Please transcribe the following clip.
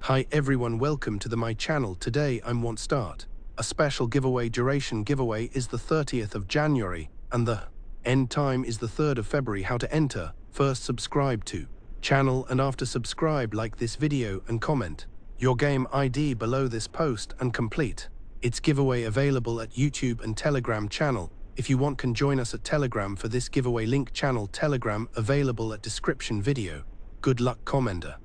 Hi everyone, welcome to my channel. Today I want start a special giveaway. Duration giveaway is the 30th of January and the end time is the 3rd of February. How to enter: first subscribe to channel, and after subscribe, like this video and comment your game ID below this post and complete its giveaway. Available at YouTube and Telegram channel. If you want, can join us at Telegram for this giveaway. Link channel Telegram available at description video. Good luck, commenter.